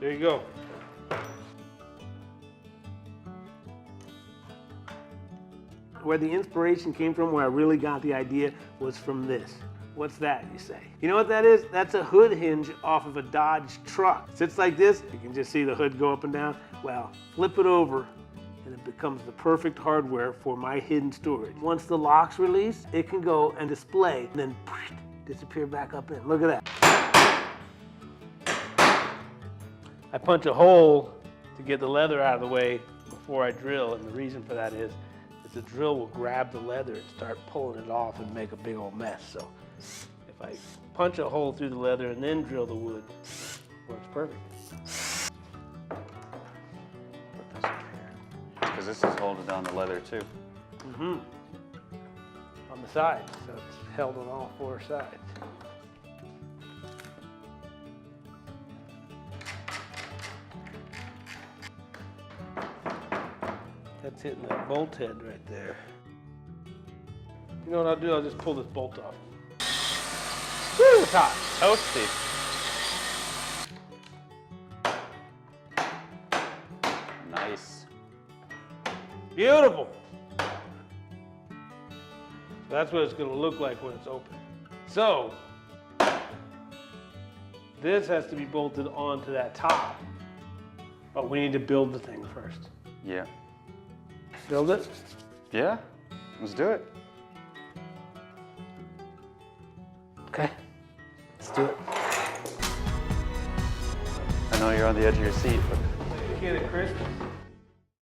There you go. Where the inspiration came from, where I really got the idea, was from this. What's that, you say? You know what that is? That's a hood hinge off of a Dodge truck. It sits like this. You can just see the hood go up and down. Well, flip it over and it becomes the perfect hardware for my hidden storage. Once the lock's released, it can go and display, and then disappear back up in. Look at that. I punch a hole to get the leather out of the way before I drill, and the reason for that is the drill will grab the leather and start pulling it off and make a big old mess. So if I punch a hole through the leather and then drill the wood, it works perfect. Put this up here. Because this is holding down the leather too. Mm-hmm. On the sides, so it's held on all four sides. That's hitting that bolt head right there. You know what I'll do? I'll just pull this bolt off. Woo, it's hot. Toasty. Nice. Beautiful. So that's what it's going to look like when it's open. So this has to be bolted onto that top, but we need to build the thing first. Yeah. Build it? Yeah, let's do it. Okay, let's do it. I know you're on the edge of your seat, but Kid at Christmas.